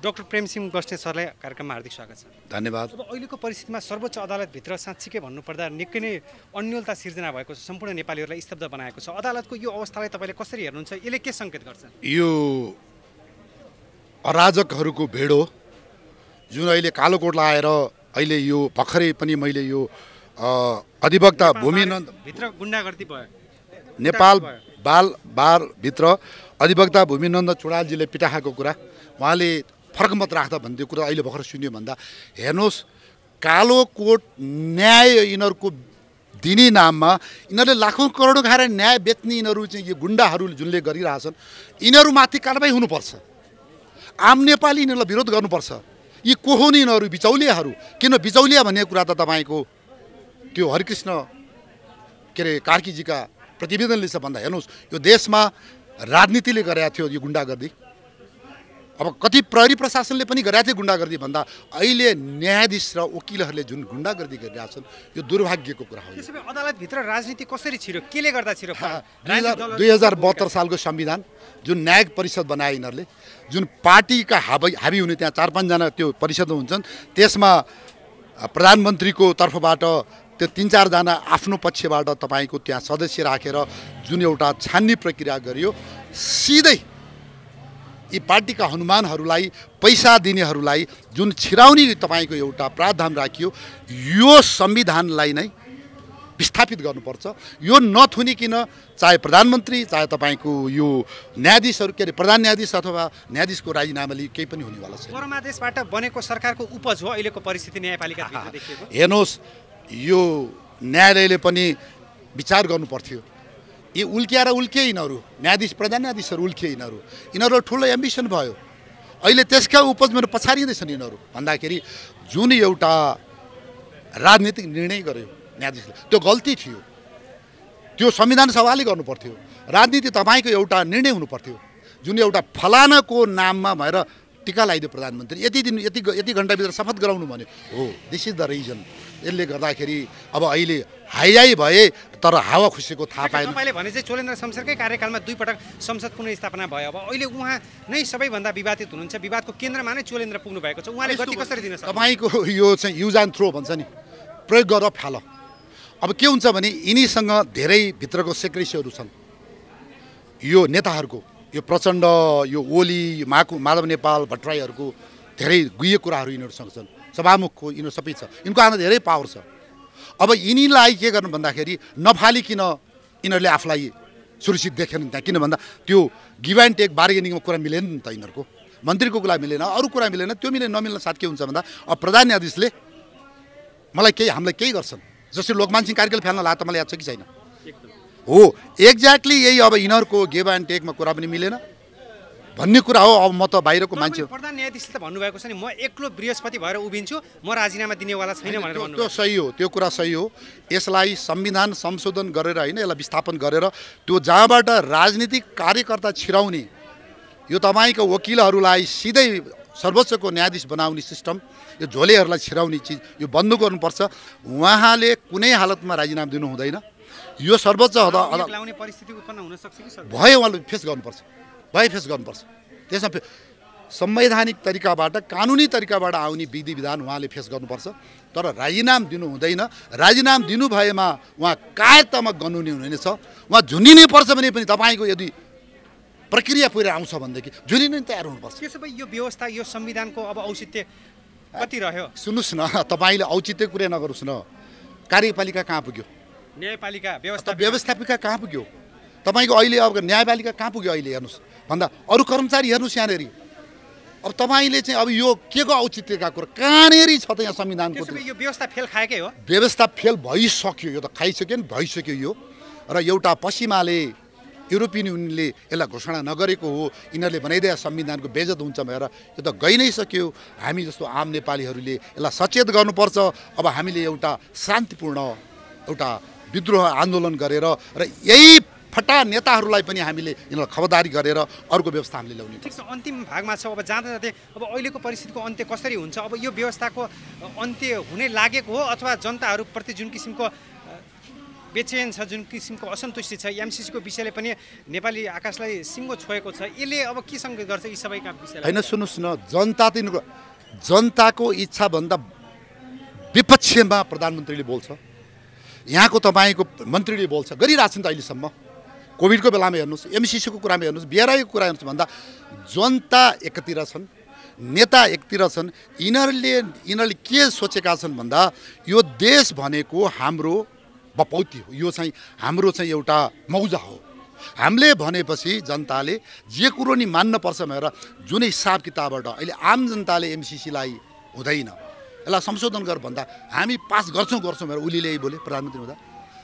Doctor Prem Singh Basnet सरलाई कार्यक्रममा हार्दिक स्वागत छ। धन्यवाद। अब अहिलेको परिस्थितिमा सर्वोच्च अदालतभित्र साँच्चीकै भन्नुपर्दा निकै नै अन्योलता सिर्जना भएको छ, सम्पूर्ण नेपालीहरूलाई स्तब्ध बनाएको छ। अदालतको यो अवस्थालाई तपाईँले कसरी हेर्नुहुन्छ? यसले के सङ्केत गर्छ? यो अराजकहरूको भेड हो जुन अहिले कालोकोट लगाएर अहिले यो भर्खरै पनि मैले यो अधिवक्ता भूमिनन्द भित्र गुन्डागर्दी भयो, नेपाल बाल बारभित्र अधिवक्ता भूमिनन्द चुडालजीले पिटाखाएको कुरा उहाँले फरक मत राख्दा भन्ने कुरा अहिले भर्खर सुन्यो भन्दा हेर्नुहोस्, कालोकोट न्याय यिनीहरूको दिने नाममा यिनीहरूले लाखौँ करोडौँ खाएर न्याय बेच्ने यिनीहरू चाहिँ यो गुन्डाहरू जुनले गरिरहेछन् यिनीहरूमाथि कारबाही हुनुपर्छ। आम नेपाली यिनीहरूलाई विरोध गर्नुपर्छ। यी को हुन् यिनीहरू? बिचौलियाहरू। किन बिचौलिया भन्ने कुरा त तपाईँको त्यो हरिकृष्ण के अरे कार्कीजीका प्रतिवेदनले छ भन्दा हेर्नुहोस्, यो देशमा राजनीतिले गरेका थियो यो गुन्डागर्दी। अब कति प्रहरी प्रशासनले पनि गरेका थियो गुन्डागर्दी भन्दा अहिले न्यायाधीश र वकिलहरूले जुन गुन्डागर्दी गरिरहेछन् यो दुर्भाग्यको कुरा हो। त्यसैले अदालतभित्र राजनीति कसरी छिर्यो? केले गर्दा छिर्यो? 2072 सालको संविधान जुन न्यायिक परिषद बनाए यिनीहरूले, जुन पार्टीका हाबी हुने त्यहाँ 4-5 जना त्यो परिषद हुन्छन्, त्यसमा प्रधानमन्त्रीको तर्फबाट त्यो 3-4 जना आफ्नो पक्षबाट तपाईँको त्यहाँ सदस्य राखेर जुन एउटा छान्ने प्रक्रिया गरियो, सिधै यी पार्टीका हनुमानहरूलाई पैसा दिनेहरूलाई जुन छिराउने तपाईँको एउटा प्रावधान राखियो, यो संविधानलाई नै विस्थापित गर्नुपर्छ। यो नथुनिकन चाहे प्रधानमन्त्री चाहे तपाईँको यो न्यायाधीशहरू के अरे प्रधान न्यायाधीश अथवा न्यायाधीशको राजीनामाले केही पनि हुनेवाला छैन। परमादेशबाट बनेको सरकारको उपज हो अहिलेको परिस्थिति न्यायपालिकाभित्र देखिएको। हेर्नुहोस्, यो न्यायालयले पनि विचार गर्नुपर्थ्यो। यी उल्किएर उल्किए यिनीहरू, न्यायाधीश प्रधान न्यायाधीशहरू उल्किए यिनीहरू ठुलो एम्बिसन भयो। अहिले त्यसका उपज मेरो पछाडिँदैछन् यिनीहरू भन्दाखेरि जुन एउटा राजनीतिक निर्णय गर्यो न्यायाधीशले त्यो गल्ती थियो। त्यो संविधान सभाले गर्नुपर्थ्यो। राजनीति तपाईँको एउटा निर्णय हुनुपर्थ्यो। जुन एउटा फलानाको नाममा भएर टिका लगाइदियो प्रधानमन्त्री, यति घन्टाभित्र शपथ गराउनु भन्यो हो। This is the reason. यसले गर्दाखेरि अब अहिले हाई भए तर हावा खुसीको थाहा पाएन। तपाईँले भने चाहिँ चोलेन्द्र शमशेरकै कार्यकालमा 2 पटक संसद पुनर्स्थापना भयो। अब अहिले उहाँ नै सबैभन्दा विवादित हुनुहुन्छ, विवादको केन्द्रमा नै चोलेन्द्र पुग्नु भएको छ। उहाँले गति कसरी दिन सक्छ? तपाईँको यो चाहिँ युज एन्ड थ्रो भन्छ नि, प्रयोग गर फाल। अब के हुन्छ भने यिनीसँग धेरै भित्रको सेक्रेसीहरू छन्। यो नेताहरूको, यो प्रचण्ड, यो ओली, माधव नेपाल भट्टराईहरूको धेरै गुह्य कुराहरू यिनीहरूसँग छन्। सभामुखको यिनीहरू सबै छ, यिनको आमा धेरै पावर छ। अब यिनीलाई के गर्नु भन्दाखेरि नफालिकन यिनीहरूले आफूलाई सुरक्षित देखेनन् त्यहाँ। किन भन्दा त्यो गिभ एन्ड टेक बार्गेनिङमा कुरा मिलेन नि त यिनीहरूको। मन्त्रीको कुरा मिलेन, अरू कुरा मिलेन। त्यो नमिल्न साथ के हुन्छ भन्दा अब प्रधान न्यायाधीशले हामीलाई केही गर्छन्। जस्तै लोकमान सिंह कार्कीले फ्याल्न लाग्यो, तपाईँलाई याद छ कि छैन? हो, एक्ज्याक्टली यही। अब यिनीहरूको गिभ एन्ड टेकमा कुरा पनि मिलेन भन्ने कुरा हो। अब म त बाहिरको मान्छे। प्रधान न्यायाधीशले त भन्नुभएको छ नि, म एक्लो बृहस्पति भएर उभिन्छु, म राजीनामा दिनेवाला छैन भनेर भन्नु। त्यो सही हो, त्यो कुरा सही हो। यसलाई संविधान संशोधन गरेर होइन, यसलाई विस्थापन गरेर त्यो जहाँबाट राजनीतिक कार्यकर्ता छिराउने, यो तपाईँको वकिलहरूलाई सिधै सर्वोच्चको न्यायाधीश बनाउने सिस्टम, यो झोलेहरूलाई छिराउने चिज यो बन्द गर्नुपर्छ। उहाँले कुनै हालतमा राजीनामा दिनु हुँदैन। यो सर्वोच्च लाउने परिस्थिति उत्पन्न हुन सक्छ कि सक्दैन? भयो, उहाँले फेस गर्नुपर्छ, फेस गर्नुपर्छ। त्यसमा संवैधानिक तरिकाबाट, कानुनी तरिकाबाट आउने विधि विधान उहाँले फेस गर्नुपर्छ। तर राजीनामा दिनु हुँदैन। राजीनामा दिनु भएमा उहाँ कायरतामा गन्नु हुनेछ। उहाँ झुन्डिनै पर्छ भने पनि तपाईँको यदि प्रक्रिया पुरै आउँछ भनेदेखि झुन्डिनै तयार हुनुपर्छ। त्यसो भए यो व्यवस्था, यो संविधानको अब औचित्य कति रह्यो? सुन्नुहोस् न, तपाईँले औचित्य कुरा नगर्नुहोस् न। कार्यपालिका कहाँ पुग्यो? न्यायपालिका व्यवस्थापिका कहाँ पुग्यो? तपाईँको अहिले अब न्यायपालिका कहाँ पुग्यो अहिले हेर्नुहोस् भन्दा अरू कर्मचारी हेर्नुहोस् यहाँनिर। अब तपाईँले चाहिँ अब यो के को औचित्यका कुरा कहाँनिर छ त यहाँ संविधानको? यो व्यवस्था फेल खाएकै हो। व्यवस्था फेल भइसक्यो, यो त खाइसक्यो नि, भइसक्यो यो। र एउटा पश्चिमाले, युरोपियन युनियनले यसलाई घोषणा नगरेको हो, यिनीहरूले बनाइदिए संविधानको बेइज्जत हुन्छ भनेर यो त गइ नै सक्यो। हामी जस्तो आम नेपालीहरूले यसलाई सचेत गर्नुपर्छ। अब हामीले एउटा शान्तिपूर्ण एउटा विद्रोह आन्दोलन गरेर र यही फटा नेताहरूलाई पनि हामीले यिनीहरूलाई खबरदारी गरेर अर्को व्यवस्था हामीले ल्याउने। ठिक छ, अन्तिम भागमा छ। अब जाँदा जाँदै अब अहिलेको परिस्थितिको अन्त्य कसरी हुन्छ? अब यो व्यवस्थाको अन्त्य हुने लागेको हो अथवा जनताहरूप्रति जुन किसिमको बेचैन छ, जुन किसिमको असन्तुष्टि छ, एमसीसीको विषयले पनि नेपाली आकाशलाई सिङ्गो छोएको छ, यसले अब के सङ्केत गर्छ यी सबैका विषयलाई? होइन, सुन्नुहोस् न, जनताको इच्छाभन्दा विपक्षमा प्रधानमन्त्रीले बोल्छ, यहाँको तपाईँको मन्त्रीले बोल्छ, गरिरहेको छ नि त अहिलेसम्म। कोभिडको बेलामा हेर्नुहोस्, एमसीसीको कुरामा हेर्नुहोस्, बिआरआईको कुरा हेर्नुहोस् भन्दा जनता एकतिर छन्, नेता एकतिर छन्। यिनीहरूले के सोचेका छन् भन्दा यो देश भनेको हाम्रो बपौती हो, यो चाहिँ हाम्रो चाहिँ एउटा मौजा हो। हामीले भनेपछि जनताले जे कुरो नि मान्नुपर्छ भनेर जुन हिसाब किताबबाट अहिले आम जनताले एमसीसीलाई हुँदैन, यसलाई संशोधन गर भन्दा हामी पास गर्छौँ भनेर उलीले यही बोले, प्रधानमन्त्री हुँदा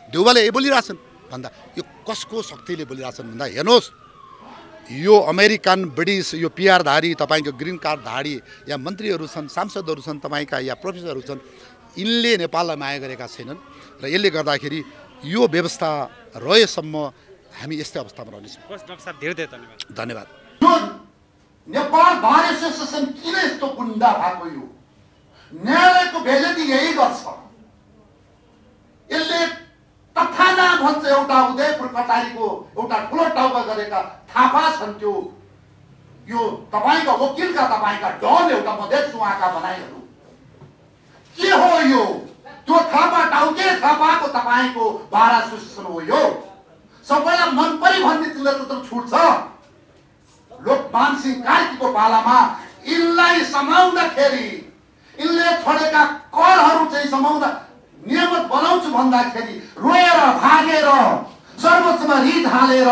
देउवाले यही बोलिरहेछन् भन्दा यो कसको शक्तिले बोलिरहेछन् भन्दा हेर्नुहोस्, यो अमेरिकन ब्रिटिस यो पिआरधारी तपाईँको ग्रिन कार्डधारी या मन्त्रीहरू छन्, सांसदहरू छन्, तपाईँका या प्रोफेसरहरू छन्, यिनले नेपाललाई माया गरेका छैनन् र यसले गर्दाखेरि यो व्यवस्था रहेसम्म हामी यस्तै अवस्थामा रहनेछौँ। धेरै धेरै धन्यवाद। धन्यवाद। नेपाल बार एसोसिएसन किन यस्तो गुन्डा भएको? यो न्यायालयको बेइज्जती यही गर्छ। यसले तथाना भन्छ, एउटा उदयपुर कटारीको एउटा ठुलो टाउका गरेका थापा छन्, त्यो यो तपाईँका वकिलका तपाईँका डन एउटा म देख्छु उहाँका भनाइहरू के हो? यो त्यो थापा टाउके थापाको तपाईँको बार एसोसिएसन हो? यो सबैलाई मन परि भन्ने तिनीहरू त छुट्छ। लोकमान सिंह कार्कीको पालामा यिनलाई समाउँदाखेरि, यिनले छोडेका करहरू चाहिँ समाउँदा नियमित बनाउँछु भन्दाखेरि रोएर भागेर सर्वोच्चमा रिट हालेर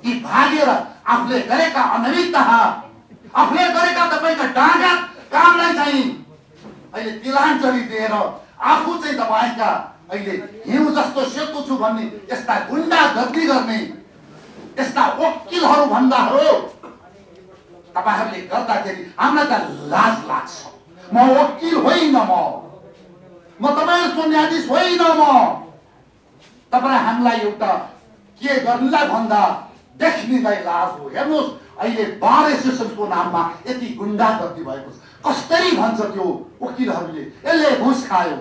यी भागेर आफूले गरेका अनैतिकता, आफूले गरेका तपाईँका डाँगा कामलाई चाहिँ अहिले तिलाञ्जली दिएर आफू चाहिँ तपाईँका अहिले हिउँ जस्तो सेतो छु भन्ने यस्ता गुन्डा गद्दी गर्ने यस्ता वकिलहरू भन्दाहरू तपाईँहरूले गर्दाखेरि हामीलाई त लाज लाग्छ। म वकिल होइन, म तपाईँहरूको न्यायाधीश होइन, तपाईँ हामीलाई एउटा के गर्नुलाई भन्दा देख्नेलाई लाज हो। हेर्नुहोस्, अहिले बार एसोसिएसनको नाममा यति गुन्डा गद्दी भएको छ। कसरी भन्छ त्यो वकिलहरूले, यसले घुस खायो,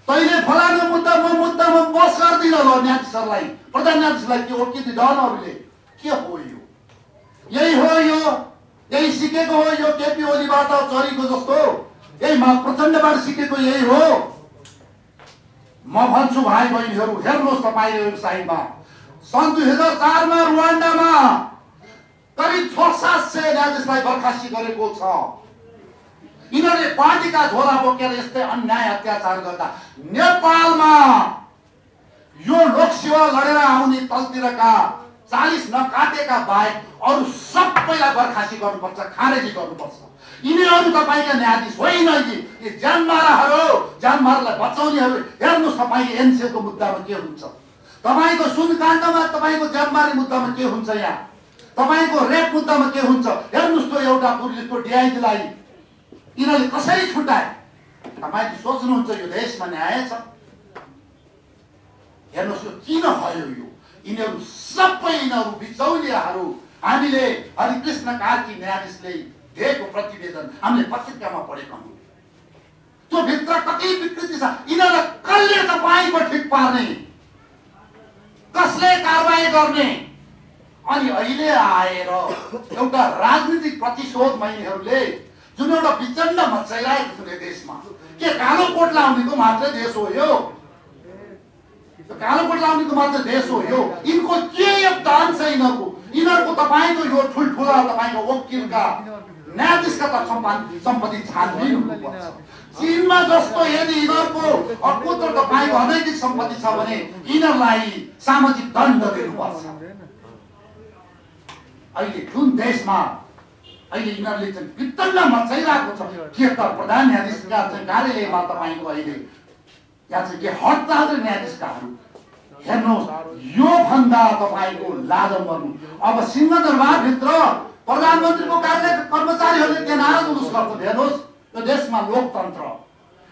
तैँले फलानु मुद्दामा बस गर्दिन ल न्यायाधीशहरूलाई, प्रधान न्यायाधीशलाई, त्यो वकिल डनहरूले के हो? यो यही हो, यो यही सिकेको हो, यो केपी ओलीबाट चरीको जस्तो, यही प्रचण्डबाट सिकेको यही हो। म भन्छु भाइ बहिनीहरू, हेर्नुहोस् तपाईँले वेबसाइटमा सन् 2004 मा रुवान्डामा करिब 600-700 न्यायाधीशलाई बर्खास्ती गरेको छ। यिनीहरूले पार्टीका झोला बोकेर यस्तै अन्याय अत्याचार गर्दा नेपालमा यो लोकसेवा लडेर आउने तलतिरका 40 नकाटेका बाहेक अरू सबैलाई बर्खास्ती गर्नुपर्छ, खारेजी गर्नुपर्छ। यिनीहरू तपाईँका न्यायाधीश होइन कि यी जानमाराहरू, जानमारलाई बचाउनेहरू। हेर्नुहोस् तपाईँ एनसीको मुद्दामा के हुन्छ, तपाईँको सुनकाण्डमा तपाईँको जानमारी मुद्दामा के हुन्छ, यहाँ तपाईँको रेप मुद्दामा के हुन्छ। हेर्नुहोस् त्यो एउटा पुलिसको डिआइजीलाई यिनीहरूले कसरी छुटाए? तपाईँले सोच्नुहुन्छ यो देशमा न्याय छ? हेर्नुहोस् यो किन भयो? यो यिनीहरू सबै यिनीहरू बिचौलियाहरू। हामीले हरिकृष्ण कार्की न्यायाधीशले दिएको प्रतिवेदन हामीले पत्रिकामा पढेका हौँ। त्यो भित्र कति विकृति छ, यिनीहरूलाई कसले तपाईँको ठिक पार्ने, कसले कारबाही गर्ने? अनि अहिले आएर एउटा राजनीतिक प्रतिशोधमा यिनीहरूले जुन एउटा विचण्ड मचाइरहेको छ देशमा, के कालो कोट लाउनेको मात्रै देश हो यो? कालो कोट लाउनेको मात्रै देश हो यो? यिनको के योगदान छ यिनीहरूको? यिनीहरूको तपाईँको यो ठुल्ठुला तपाईँको वकिलका न्यायाधीशका त सम्पत्ति छानबिन हुनुपर्छ। चीनमा जस्तो यदि यिनीहरूको अपुत्र तपाईँको अनैतिक सम्पत्ति छ भने यिनीहरूलाई सामाजिक दण्ड दिनुपर्छ। अहिले जुन देशमा अहिले यिनीहरूले चाहिँ वितण्ड मचाइरहेको छ, के त प्रधान न्यायाधीशका चाहिँ कार्यालयमा तपाईँको अहिले यहाँ चाहिँ के हडताल न्यायाधीशकाहरू। हेर्नुहोस् यो भन्दा तपाईँको लाजम गर्नु। अब सिंहदरबारभित्र प्रधानमन्त्रीको कार्यालयका कर्मचारीहरूले के नारा जुलुस गर्छन्? हेर्नुहोस् यो देशमा लोकतन्त्र,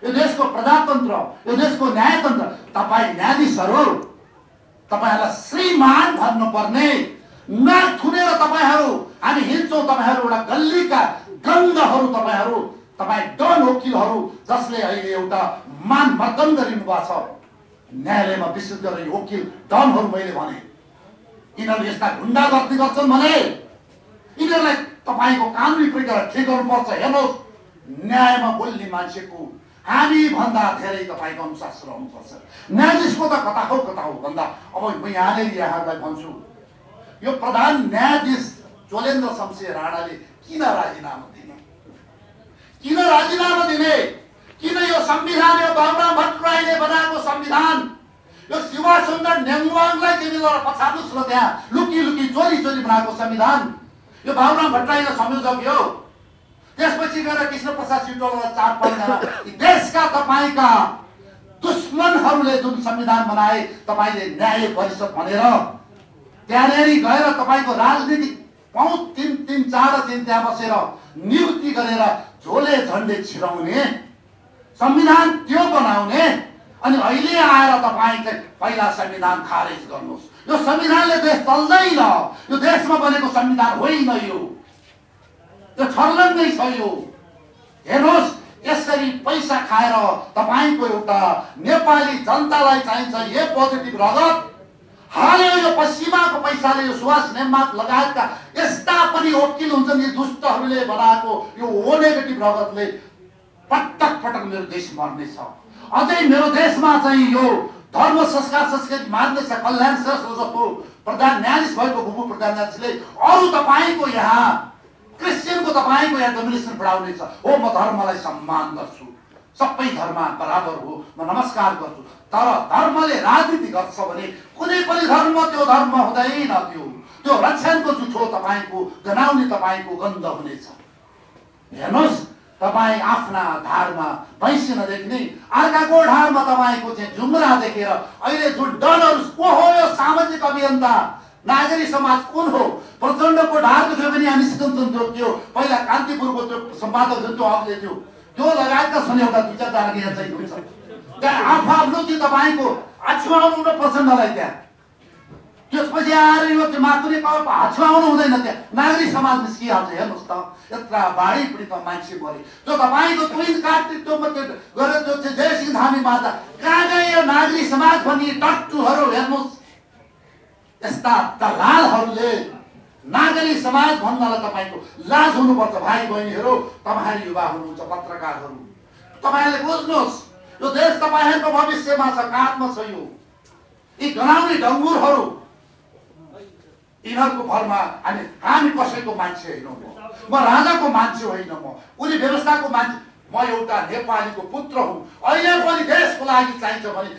यो देशको प्रजातन्त्र, यो देशको न्यायतन्त्र। तपाईँ न्यायाधीशहरू तपाईँहरूलाई श्रीमान भन्नुपर्ने, नाक थुनेर तपाईँहरू हामी हिँड्छौँ। तपाईँहरू एउटा गल्लीका गन्धहरू, तपाईँ डन वकिलहरू जसले अहिले एउटा मान मर्दन गरिनु भएको छ। न्यायालयमा विस्तृत गरेर वकिल डनहरू मैले भने यिनीहरू यस्ता गुण्डागर्दी गर्छन् भने यिनीहरूलाई तपाईँको कानुनी प्रक्रिया ठिक गर्नुपर्छ। हेर्नुहोस्, न्यायमा बोल्ने मान्छेको हामी भन्दा धेरै तपाईँको अनुशासन रहनुपर्छ। न्यायाधीशको त कता हो भन्दा अब म यहाँनिर यहाँहरूलाई भन्छु, यो प्रधान न्यायाधीश ज्वलेन्द्र शमशेर राणाले किन राजीनामा दिने? किन यो संविधान, यो बाबुराम भट्टराईले बनाएको संविधान, यो शिवा सुन्दर नेङवाङलाई तिमी गरेर पछाड्नुहोस् न, त्यहाँ लुकी चोरी बनाएको संविधान यो बाबुराम भट्टराईले संयोजक हो। त्यसपछि गएर कृष्ण प्रसाद सिटोललाई 4-5 देशका तपाईँका दुश्मनहरूले जुन संविधान बनाए, तपाईँले न्याय परिषद भनेर त्यहाँनिर गएर तपाईँको राजनीतिक 3-4 दिन त्यहाँ बसेर नियुक्ति गरेर झोले झन्डे छिराउने संविधान त्यो बनाउने, अनि अहिले आएर तपाईँले पहिला संविधान खारेज गर्नुहोस्। यो संविधानले देश चल्दैन, यो देशमा बनेको संविधान होइन, यो छर्लङ्गै छ। यो हेर्नुहोस्, यसरी पैसा खाएर तपाईँको एउटा नेपाली जनतालाई चाहिन्छ यो पोजिटिभ रगत हाल्यो। यो पश्चिमाको पैसाले, यो सुभाष नेमात लगायतका यस्ता पनि वकिल हुन्छन्, यी दुष्टहरूले बनाएको यो ओ नेगेटिभ रगतले पटक मेरो देश मर्नेछ। अझै मेरो देशमा चाहिँ यो धर्म संस्कृति मार्नेछ। कल्याण श्रेष्ठ जस्तो प्रधान न्यायाधीश भएको भूपू प्रधान न्यायाधीशले अरू तपाईँको यहाँ क्रिस्चियनको तपाईँको यहाँ डोमिनेसन बढाउनेछ। हो, म धर्मलाई सम्मान गर्छु, सबै धर्म बराबर हो, म नमस्कार गर्छु, तर धर्मले राजनीति गर्छ भने कुनै पनि धर्म त्यो धर्म हुँदैन। त्यो रक्षणको जुठो तपाईँको गनाउने तपाईँको गन्ध हुनेछ। हेर्नुहोस्, तपाईँ आफ्ना धारमा भैँसी नदेख्ने अर्काको ढाडमा तपाईँको चाहिँ जुम्रा देखेर अहिले जुन डनहरू को हो, यो सामाजिक अभियन्ता नागरिक समाज कुन हो? प्रचण्डको ढाड देख्यो भने हामी सिकन्दन थियो पहिला कान्तिपुरको त्यो सम्पादक जुन त्यो अघिले थियो, त्यो लगायतका छन् एउटा 2-4 जना यहाँ चाहिँ हुन्छ। त्यहाँ आफ्नो चाहिँ तपाईँको आछुवाउनु र प्रचण्डलाई त्यहाँ त्यसपछि आएर यो त्यो मातुरी हाछुवाउनु हुँदैन, त्यहाँ नागरिक समाज निस्किहाल्छ। हेर्नुहोस् त, यत्रा बाढी पीडित मान्छे मरे, त्यो तपाईँको ट्विन कार्तिक गरेर जो चाहिँ जयसिंह धामी माता कहाँ गए यो नागरिक समाज भन्ने टट्टुहरू? हेर्नुहोस्, यस्ता दलालहरूले नागरिक समाज भन्नलाई तपाईँको लाज हुनुपर्छ। भाइ बहिनीहरू, तपाईँहरू युवा हुनुहुन्छ, पत्रकारहरू, तपाईँहरूले बुझ्नुहोस्, यो देश तपाईँहरूको भविष्यमा छ, काँधमा छ। यी गनाउने डङ्गुरहरू यिनीहरूको भरमा हामी कसैको मान्छे होइन। म राजाको मान्छे होइन, म कुनै व्यवस्थाको मान्छे, म एउटा नेपालीको पुत्र हुँ। अहिले पनि देशको लागि चाहिन्छ भने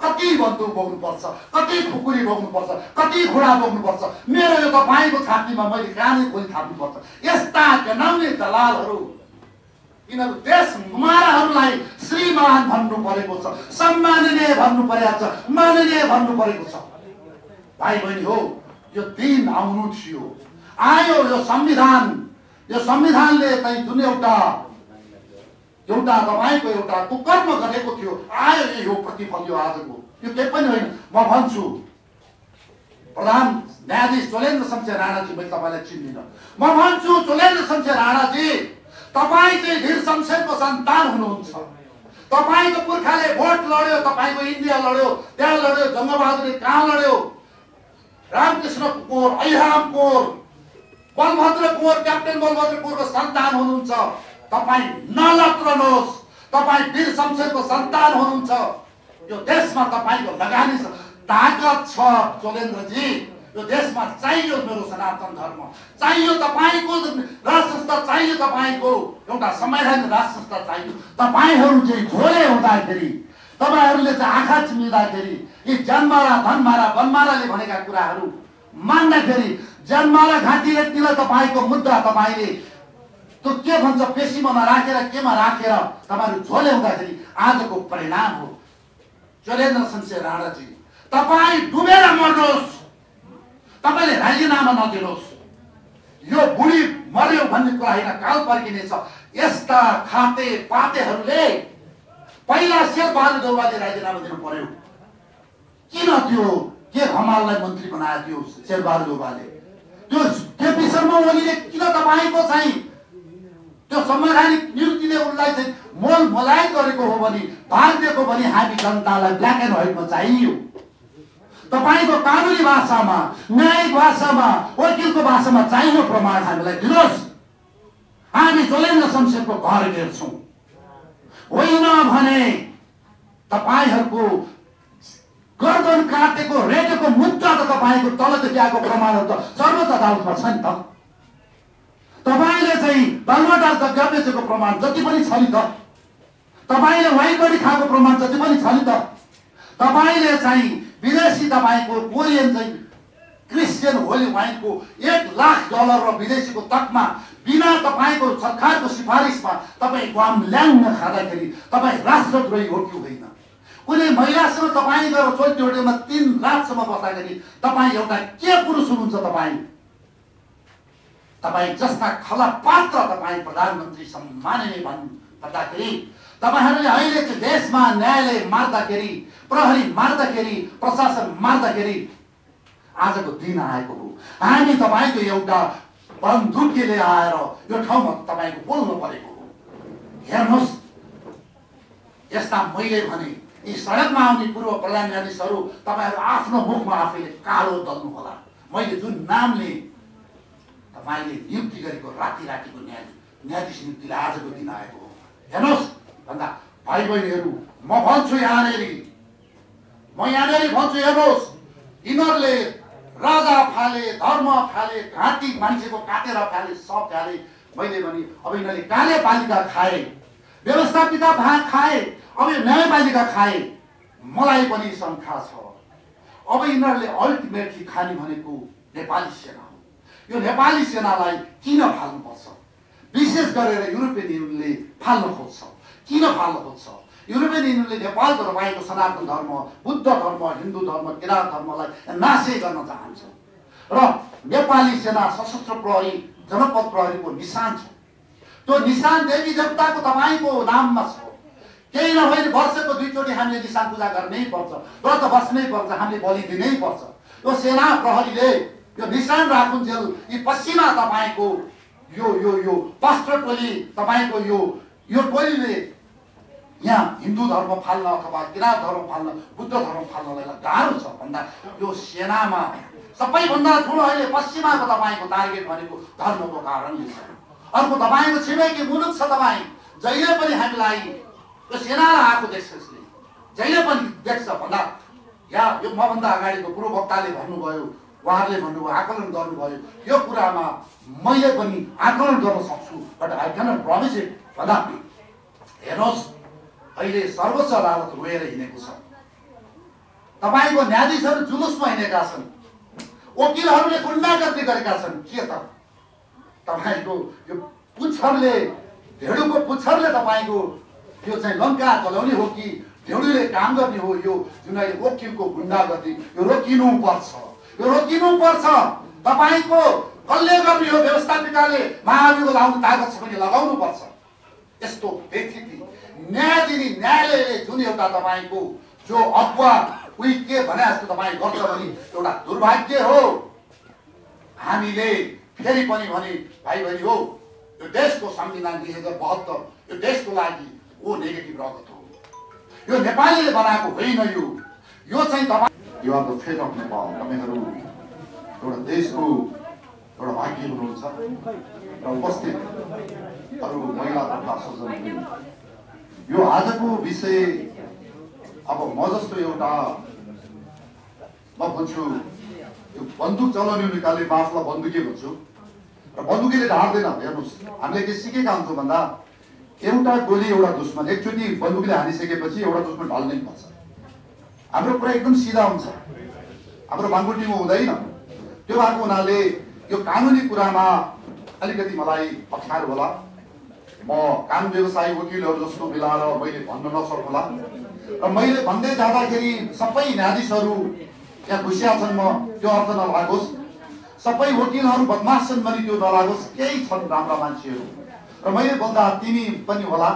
कति बन्दुक बोक्नुपर्छ, कति खुकुरी बोक्नुपर्छ, कति घोडा बोक्नुपर्छ, मेरो यो तपाईँको छातीमा मैले कानै खोली थाप्नुपर्छ। यस्ता गनाउने दलालहरू, यिनीहरू देश माराहरूलाई श्रीमान भन्नु परेको छ, सम्माननीय भन्नु परेको छ, माननीय भन्नु परेको छ। भाइ बहिनी हो, यो दिन आउनु थियो, आयो। यो संविधानले चाहिँ जुन एउटा तपाईँको एउटा कुकर्म गरेको थियो, आयो। यो प्रतिफल यो आजको यो केही पनि होइन। म भन्छु, प्रधान न्यायाधीश ज्वलेन्द्र शमशेर राणाजी, मैले तपाईँलाई चिन्दिनँ, म भन्छु ज्वलेन्द्र शमशेर राणाजी, तपाईँ चाहिँ वीर शमशेरको सन्तान हुनुहुन्छ। तपाईँको पुर्खाले भोट लड्यो, तपाईँको इन्डिया लड्यो, त्यहाँ लड्यो, जङ्गबहादुरले कहाँ लड्यो, रामकृष्ण कोर, अहिराम कोर, बलभद्र कोर, क्याप्टेन बलभद्र कोरको सन्तान हुनुहुन्छ। तपाईँ नलत्रनुहोस्, तपाईँ वीर शमशेरको सन्तान हुनुहुन्छ। यो देशमा तपाईँको लगानी छ, ताकत छ ज्वलेन्द्रजी। यो देशमा चाहियो मेरो सनातन धर्म, चाहियो तपाईँको राजसंस्था, चाहियो तपाईँको एउटा संवैधानिक राजसंस्था चाहियो। तपाईँहरू चाहिँ झोले हुँदाखेरि, तपाईँहरूले चाहिँ आँखा चिम्लिँदाखेरि, यी जनमारा धनमारा वनमाराले भनेका कुराहरू मान्दाखेरि, जनमारा घाँटीले तिमीलाई तपाईँको मुद्दा तपाईँले त्यो के भन्छ पेशीमा नराखेर केमा राखेर तपाईँहरू झोले हुँदाखेरि आजको परिणाम हो। ज्वलेन्द्र शमशेर राणाजी, तपाईँ डुबेर मर्नुहोस्, तपाईँले राजीनामा नदिनुहोस्। यो बुढी मर्यो भन्ने कुरा होइन, काल पर्किनेछ। यस्ता खाते पातेहरूले पहिला शेरबहादुर देउवाले राजीनामा दिनु पर्यो। किन त्यो के हमाललाई मन्त्री बनायो त्यो शेरबहादुर देउवाले? त्यो केपी शर्मा ओलीले किन तपाईँको चाहिँ त्यो संवैधानिक नियुक्तिले उनलाई चाहिँ मोल मलायत गरेको हो भने, भाग दिएको भने हामी जनतालाई ब्ल्याक एन्ड व्हाइटमा चाहियो। तपाईको कानुनी भाषामा, न्यायिक भाषामा, वकिलको भाषामा चाहियो प्रमाण हामीलाई दिनुहोस्। हामी जोलेन्द्र शमशेरको घर हेर्छौँ, होइन भने तपाईहरूको गर्दन काटेको रेटेको मुद्दा त तपाईको तलदेखि आएको प्रमाणहरू त सर्वोच्च अदालतमा छ नि त। तपाईले चाहिँ बालुवाटार जग्गा बेचेको प्रमाण जति पनि छ नि त। तपाईले वाइन बढी खाएको प्रमाण जति पनि छ नि त। तपाईले चाहिँ विदेशी तपाईको कोरियन चाहिँ क्रिस्चियन होली वाइनको $1,00,000 र विदेशीको तकमा बिना तपाईको सरकारको सिफारिसमा तपाई ग्वाम ल्याङ खाँदाखेरि तपाई राष्ट्रद्रोही हो कि होइन? कुनै महिलासँग तपाई गएर चोल्टी होटेलमा 3 रातसम्म बस्दाखेरि तपाई एउटा के पुरुष हुनुहुन्छ? तपाई जस्ता खला पात्र तपाई प्रधानमन्त्री सम्माननीय भन्दाखेरि तपाईहरुले अहिले चाहिँ देशमा न्यायालय मार्दाखेरि, प्रहरी मार्दाखेरि, प्रशासन मार्दाखेरि आजको दिन आएको हो। हामी तपाईको एउटा बन्दुकले आएर यो ठाउँमा तपाईको बोल्नु परेको हो। हेर्नुहोस्, यस्ता मैले भने यी सडकमा आउने पूर्व प्रधान न्यायाधीशहरू तपाईहरु आफ्नो मुखमा आफैले कालो दल्नु होला। मैले जुन नामले तपाईले नियुक्ति गरेको रातिको न्यायाधीश नियुक्तिले आजको दिन आएको हो। हेर्नुहोस् भन्दा भाइ बहिनीहरू, म भन्छु यहाँनेरि भन्छु, हेर्नुहोस्, यिनीहरूले राजा फाले, धर्म फाले, घाँटी मान्छेको काटेर फाले, सब फाले। मैले भने अब यिनीहरूले कार्यपालिका खाए, व्यवस्थापिका भाग खाए, अब यो न्यायपालिका खाए। मलाई पनि शङ्का छ, अब यिनीहरूले अल्टिमेटली खाने भनेको नेपाली सेना हो। यो नेपाली सेनालाई किन फाल्नुपर्छ? विशेष गरेर युरोपियन युनियनले फाल्न खोज्छ। किन फाल्न खोज्छ? युरोपियन युनियनले नेपालको तपाईँको सनातन धर्म, बुद्ध धर्म, हिन्दू धर्म, किराँत धर्मलाई नाशै गर्न चाहन्छ र नेपाली सेना सशस्त्र प्रहरी, जनपद प्रहरीको निशान छ। त्यो निशान देवी देवताको तपाईँको नाममा छ। केही नभए वर्षको 2 चोटि हामीले निशान पूजा गर्नै पर्छ, व्रत बस्नै पर्छ, हामीले बलि दिनै पर्छ। यो सेना प्रहरीले यो निशान राखुन्जेल यी पश्चिमा तपाईँको यो पास्टर टोली, तपाईँको यो टोलीले यहाँ हिन्दू धर्म फाल्न अथवा किराँत धर्म फाल्न, बुद्ध धर्म फाल्नलाई गाह्रो छ भन्दा यो सेनामा सबैभन्दा ठुलो अहिले पश्चिमाको तपाईँको टार्गेट भनेको धर्मको कारणले छ। अर्को तपाईँको छिमेकी मुलुक छ। तपाईँ जहिले पनि हामीलाई यो सेनालाई आएको देख्छ, यसले जहिले पनि देख्छ भन्दा यहाँ यो मभन्दा अगाडिको पूर्व वक्ताले भन्नुभयो, उहाँहरूले भन्नुभयो, आकलन गर्नुभयो, यो कुरामा मैले पनि आकलन गर्न सक्छु, but I cannot promise it भन्दा हेर्नुहोस्, अहिले सर्वोच्च अदालत रोएर हिँडेको छ। तपाईको न्यायाधीशहरू जुलुसमा हिँडेका छन्, वकिलहरूले गुण्डागर्दी गरेका छन्। के त तपाईको यो पुच्छरले, ढेडुको पुच्छरले तपाईको यो चाहिँ लङ्का चलाउने हो कि ढेडुले काम गर्ने हो? यो जुन अहिले वकिलको गुण्डागर्दी, यो रोकिनु पर्छ, यो रोकिनु पर्छ। तपाईको कसले गर्ने हो? व्यवस्थापिकाले महाभियोग लाउनु तागत छ भने लगाउनु पर्छ। यस्तो व्यक्ति न्याय दिने न्यायालयले जुन एउटा तपाईको जो अफवाह उही के भने जस्तो तपाईँ गर्छ भने एउटा दुर्भाग्य हो। हामीले फेरि पनि भने भाइ बहिनी हो, यो देशको संविधान 2072 यो देशको लागि वो नेगेटिभ रगत हो। यो नेपालीले बनाएको होइन। यो चाहिँ तपाईँ यो अब फेट अफ नेपाल, तपाईँहरू एउटा देशको एउटा भाग्य हुनुहुन्छ र उपस्थित अरू महिला तथा सज्जन, यो आजको विषय अब म जस्तो एउटा म भन्छु यो बन्दुक चलाउने निकाल्ने माफलाई बन्दुकी भन्छु र बन्दुकीले ढाड्दैन। हेर्नुहोस्, हामीले के सिकेका हुन्छौँ भन्दा एउटा गोली एउटा दुश्मन, एकचोटि बन्दुकले हानिसकेपछि एउटा दुश्मन ढल्नै पर्छ। हाम्रो कुरा एकदम सिधा हुन्छ, हाम्रो बाङ्गुटीमा हुँदैन। त्यो भएको हुनाले यो कानुनी कुरामा अलिकति मलाई अप्ठ्यारो होला। म कानुन व्यवसायी वकिलहरू जस्तो मिलाएर मैले भन्न नसक्ला र मैले भन्दै जाँदाखेरि सबै न्यायाधीशहरू यहाँ खुसिया छन्, म त्यो अर्थ नलागोस्। सबै वकिलहरू बदमास छन् भने त्यो नलागोस्। केही छन् राम्रा मान्छेहरू र मैले बोल्दा तिमी पनि होला,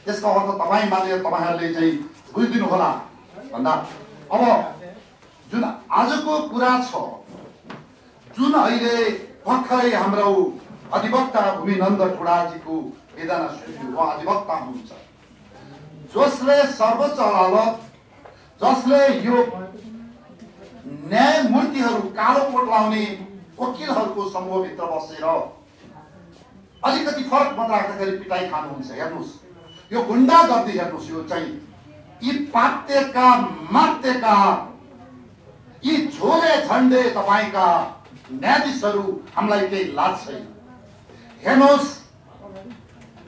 त्यसको अर्थ तपाईँ मानेर तपाईँहरूले चाहिँ बुझिदिनु होला भन्दा अब जुन आजको कुरा छ, जुन अहिले भर्खरै हाम्रो अधिवक्ता भूमिनन्द ठुडालजीको वेदना सुन्यो। उहाँ अधिवक्ता हुनुहुन्छ जसले सर्वोच्च अदालत, जसले यो न्यायमूर्तिहरू कालो कोट लाउने वकिलहरूको समूहभित्र बसेर अलिकति फरक मत राख्दाखेरि पिटाइ खानुहुन्छ। हेर्नुहोस् यो गुण्डागर्दी, हेर्नुहोस् यो चाहिँ यी पाटेका मातेका यी झोले झन्डे तपाईका न्यायाधीशहरू हामीलाई केही लाज छैन। हेर्नुहोस्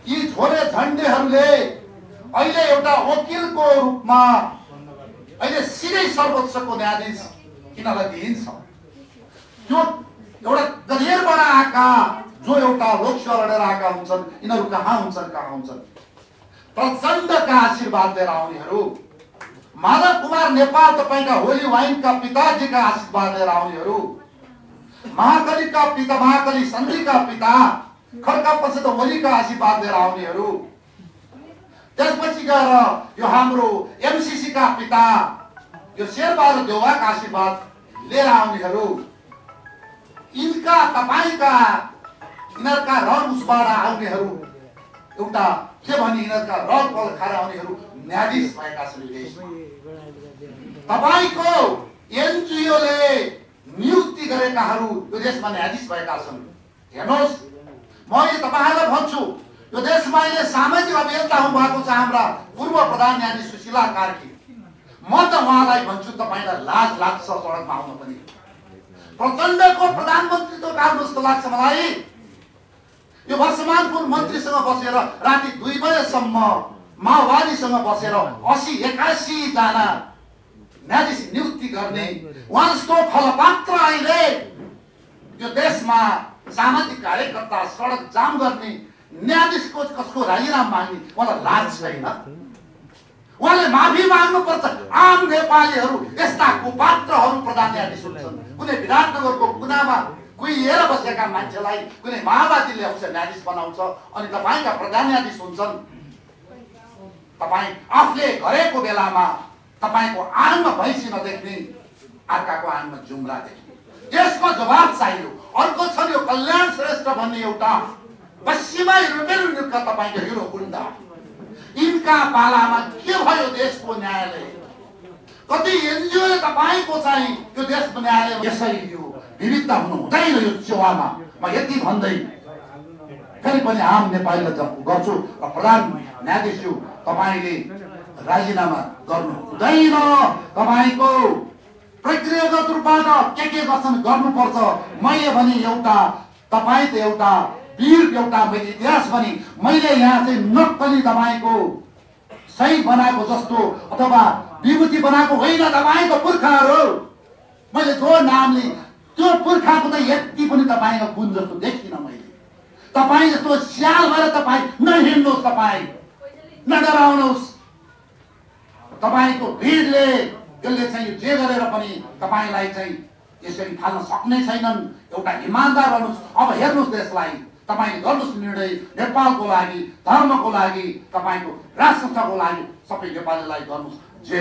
यी झोले झन्डेहरूले अहिले एउटा वकिलको रूपमा अहिले सिधै सर्वोच्चको न्यायाधीश यिनीहरूलाई दिइन्छ। त्यो एउटा गलेरबाट आएका जो एउटा लोकसेवा लडेर आएका हुन्छन् यिनीहरू कहाँ हुन्छन्? प्रचण्डका आशीर्वाद लिएर आउनेहरू, माधव कुमार नेपाल तपाईका होली वाइनका पिताजीका आशीर्वाद लिएर आउनेहरू, महाकालीका पिता, महाकाली सन्धिका पिता खड्का प्रसिद्ध होलीका आशीर्वाद लिएर आउनेहरू, त्यसपछि गएर यो हाम्रो एमसीसी का पिता यो शेरबहादुर देउवाका आशीर्वाद लिएर आउनेहरू, यिनका तपाईका यिनीहरूका रड उसबाट आउनेहरू एउटा के भने यिनीहरूका रड बल खाएर आउनेहरू न्यायाधीश भएका छन्। तपाईको एनजिओले नियुक्ति गरेकाहरू यो देशमा न्यायाधीश भएका छन्। हेर्नुहोस् म यो तपाईहरुलाई भन्छु यो देशमा अहिले सामाजिक अभियन्ता हुनुभएको छ हाम्रा पूर्व प्रधान न्यायाधीश सुशीला कार्की। म त उहाँलाई भन्छु तपाईलाई लाज लाग्छ सडकमा आउन पनि। प्रचण्डको प्रधानमन्त्रीत्व काट्नु जस्तो लाग्छ मलाई। यो वर्षमानपुर मन्त्रीसँग बसेर राति 2 बजेसम्म माओवादीसँग बसेर 80-81 जना न्यायाधीश नियुक्ति गर्ने उहाँ जस्तो फलपात्र अहिले यो देशमा सामाजिक कार्यकर्ता सडक जाम गर्ने न्यायाधीशको कसको राजीनामा माग्ने उहाँलाई लाज छैन। उहाँले माफी माग्नुपर्छ। आम नेपालीहरू यस्ता कुपात्रहरू प्रधान न्यायाधीश हुन्छन्। कुनै विराटनगरको कुनामा कुहिएर बसेका मान्छेलाई कुनै माओवादीले ल्याउँछ न्यायाधीश बनाउँछ अनि तपाईका प्रधान न्यायाधीश हुन्छन्। तपाई आफूले गरेको बेलामा तपाईको आङमा भैँसी नदेख्ने अर्काको आङमा जुम्रा देख्ने यसको जवाब चाहियो। अर्को छ यो कल्याण श्रेष्ठ भन्ने एउटा पश्चिमा युरोपियन युनियनका तपाईको हिरो गुण्डा इनका पालामा के भयो देशको न्यायालय? कति एनजिओले तपाईको चाहिँ यो देशको न्यायालय यसरी यो विविधता हुनु हुँदैन यो सेवामा। म यति भन्दै फेरि पनि आम नेपालीलाई गर्छु र प्रधान न्यायाधीशज्यू तपाईले राजीनामा गर्नु हुँदैन। तपाईको प्रक्रियागत रूपबाट के गर्छन् गर्नुपर्छ। मैले भने एउटा तपाई त एउटा वीर एउटा मैले इतिहास भने मैले यहाँ चाहिँ नक्कली तपाईको सही बनाएको जस्तो अथवा विभूति बनाएको होइन। तपाईको पुर्खाहरू मैले जो नामले त्यो पुर्खाको त यति पनि तपाईको गुण जस्तो देखिन मैले। तपाई जस्तो स्याल भएर तपाई नहिँड्नुहोस्, तपाई नडराउनुहोस्। तपाईको भिडले यसले चाहिँ जे गरेर पनि तपाईलाई चाहिँ यसरी फाल्न सक्ने छैनन्। एउटा इमानदार रहनुहोस्। अब हेर्नुहोस् देशलाई तपाईले गर्नुहोस् निर्णय नेपालको लागि, धर्मको लागि, तपाईको राष्ट्रको लागि, सबै नेपालीलाई गर्नुहोस् जे